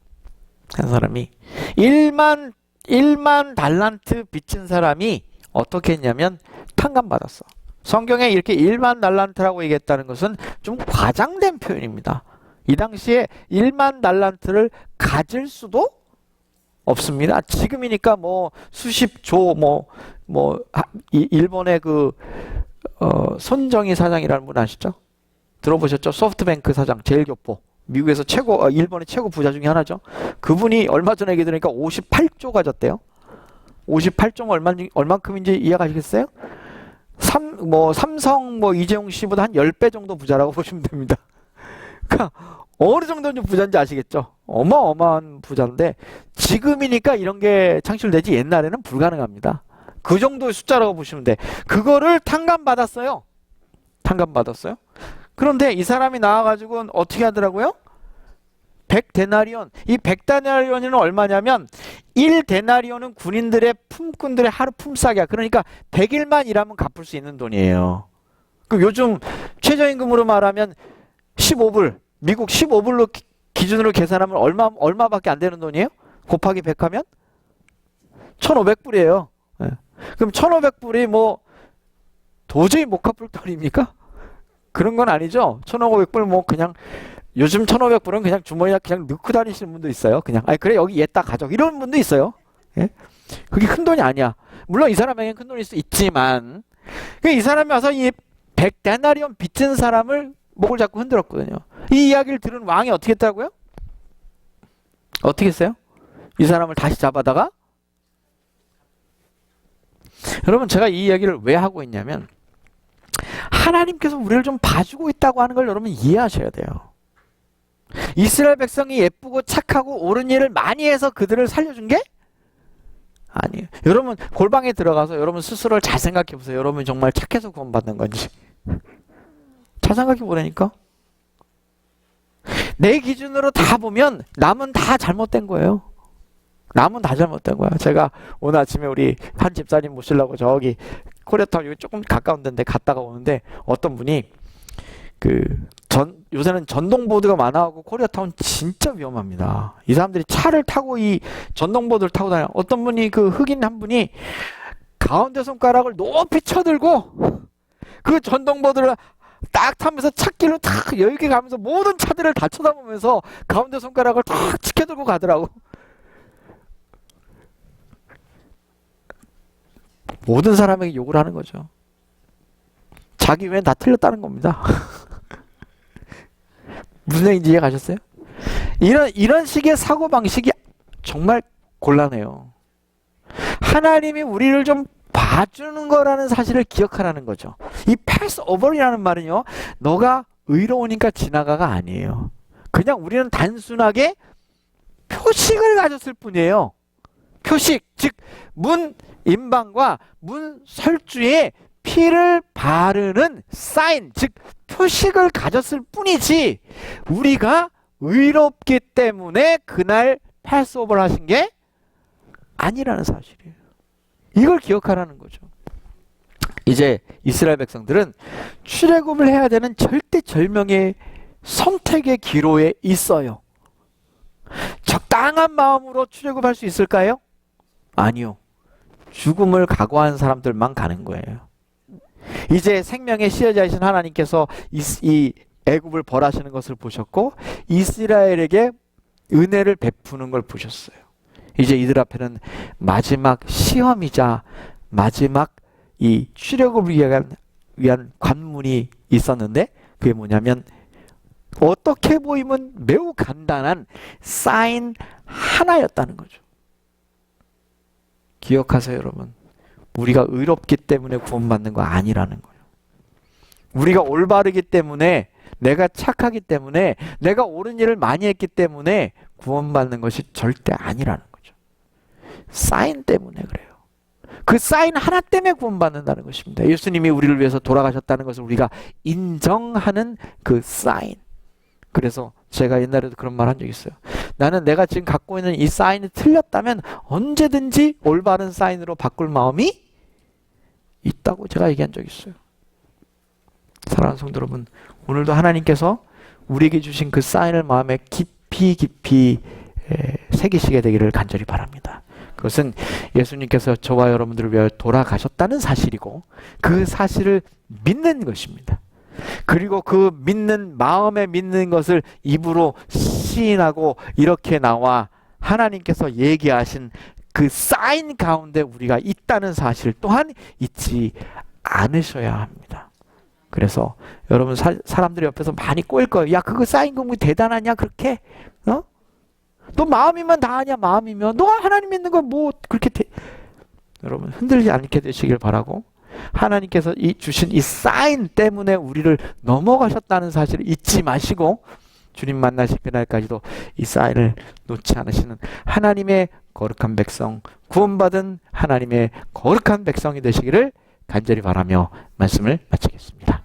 1만 달란트 빚진 사람이 어떻게 했냐면 탕감받았어. 성경에 이렇게 1만 달란트라고 얘기했다는 것은 좀 과장된 표현입니다. 이 당시에 1만 달란트를 가질 수도 없습니다. 지금이니까 뭐 수십조 일본의 손정희 사장이라는 분 아시죠? 들어보셨죠? 소프트뱅크 사장, 제일교포. 미국에서 일본의 최고 부자 중에 하나죠. 그분이 얼마 전에 얘기 들으니까 58조 가졌대요. 58조가 얼만큼인지 이해가시겠어요? 삼성 이재용 씨보다 한 10배 정도 부자라고 보시면 됩니다. 그러니까 어느 정도 부자인지 아시겠죠? 어마어마한 부자인데 지금이니까 이런 게 창출되지 옛날에는 불가능합니다. 그 정도의 숫자라고 보시면 돼. 그거를 탕감받았어요. 그런데 이 사람이 나와가지고 어떻게 하더라고요? 100데나리온. 이 100데나리온은 얼마냐면 1데나리온은 군인들의 품꾼들의 하루 품삯이야. 그러니까 100일만 일하면 갚을 수 있는 돈이에요. 그럼 요즘 최저임금으로 말하면 15불, 미국 15불로 기준으로 계산하면 얼마밖에 안 되는 돈이에요? 곱하기 100하면 1,500불이에요. 네. 그럼 1,500불이 뭐 도저히 못 갚을 돈입니까? 그런 건 아니죠. 1,500불 뭐 그냥 요즘 1,500불은 그냥 주머니에 그냥 넣고 다니시는 분도 있어요. 그냥 아니 그래 여기 얘다 가져 이런 분도 있어요. 예? 그게 큰 돈이 아니야. 물론 이 사람에겐 큰 돈일 수 있지만 이 사람이 와서 이 100데나리온 빚진 사람을 목을 잡고 흔들었거든요. 이 이야기를 들은 왕이 어떻게 했다고요? 어떻게 했어요? 이 사람을 다시 잡아다가 여러분 제가 이 이야기를 왜 하고 있냐면 하나님께서 우리를 좀 봐주고 있다고 하는 걸 여러분 이해하셔야 돼요. 이스라엘 백성이 예쁘고 착하고 옳은 일을 많이 해서 그들을 살려준 게 아니에요. 여러분 골방에 들어가서 여러분 스스로를 잘 생각해 보세요. 여러분 정말 착해서 구원받는 건지 잘 생각해 보라니까. 내 기준으로 다 보면 남은 다 잘못된 거예요. 남은 다 잘못된 거야. 제가 오늘 아침에 우리 한 집사님 모시려고 저기 코리아타운 여기 조금 가까운 데인데 갔다가 오는데 어떤 분이 요새는 전동보드가 많아가지고 코리아타운 진짜 위험합니다. 이 사람들이 차를 타고 이 전동보드를 타고 다녀요. 어떤 분이 그 흑인 한 분이 가운데 손가락을 높이 쳐들고 그 전동보드를 딱 타면서 찻길로 탁 여유있게 가면서 모든 차들을 다 쳐다보면서 가운데 손가락을 탁 치켜들고 가더라고. 모든 사람에게 욕을 하는 거죠. 자기 외엔 다 틀렸다는 겁니다. 무슨 얘기인지 이해 가셨어요? 이런 식의 사고방식이 정말 곤란해요. 하나님이 우리를 좀 봐주는 거라는 사실을 기억하라는 거죠. 이 패스 오버이라는 말은요, 너가 의로우니까 지나가가 아니에요. 그냥 우리는 단순하게 표식을 가졌을 뿐이에요. 표식, 즉 문 임방과 문 설주에 피를 바르는 사인, 즉 표식을 가졌을 뿐이지 우리가 의롭기 때문에 그날 패스오버를 하신 게 아니라는 사실이에요. 이걸 기억하라는 거죠. 이제 이스라엘 백성들은 출애굽을 해야 되는 절대절명의 선택의 기로에 있어요. 적당한 마음으로 출애굽할 수 있을까요? 아니요. 죽음을 각오한 사람들만 가는 거예요. 이제 생명의 시여자이신 하나님께서 이 애굽을 벌하시는 것을 보셨고 이스라엘에게 은혜를 베푸는 걸 보셨어요. 이제 이들 앞에는 마지막 시험이자 마지막 이 출애굽을 위한 관문이 있었는데 그게 뭐냐면 어떻게 보이면 매우 간단한 사인 하나였다는 거죠. 기억하세요, 여러분. 우리가 의롭기 때문에 구원받는 거 아니라는 거예요. 우리가 올바르기 때문에, 내가 착하기 때문에, 내가 옳은 일을 많이 했기 때문에 구원받는 것이 절대 아니라는 거죠. 사인 때문에 그래요. 그 사인 하나 때문에 구원받는다는 것입니다. 예수님이 우리를 위해서 돌아가셨다는 것을 우리가 인정하는 그 사인. 그래서 제가 옛날에도 그런 말 한 적 있어요. 나는 내가 지금 갖고 있는 이 사인이 틀렸다면 언제든지 올바른 사인으로 바꿀 마음이 있다고 제가 얘기한 적 있어요. 사랑하는 성도 여러분, 오늘도 하나님께서 우리에게 주신 그 사인을 마음에 깊이 새기시게 되기를 간절히 바랍니다. 그것은 예수님께서 저와 여러분들을 위하여 돌아가셨다는 사실이고 그 사실을 믿는 것입니다. 그리고 그 믿는 마음에 믿는 것을 입으로 시인하고 이렇게 나와 하나님께서 얘기하신 그 사인 가운데 우리가 있다는 사실 또한 잊지 않으셔야 합니다. 그래서 여러분 사람들이 옆에서 많이 꼬일 거예요. 야 그거 사인 공부 대단하냐 그렇게? 어? 너 마음이면 다 아냐 마음이면 너가 하나님 믿는 거 뭐 그렇게 여러분 흔들리지 않게 되시길 바라고 하나님께서 주신 이 사인 때문에 우리를 넘어가셨다는 사실을 잊지 마시고 주님 만나실 그날까지도 이 사인을 놓지 않으시는 하나님의 거룩한 백성, 구원받은 하나님의 거룩한 백성이 되시기를 간절히 바라며 말씀을 마치겠습니다.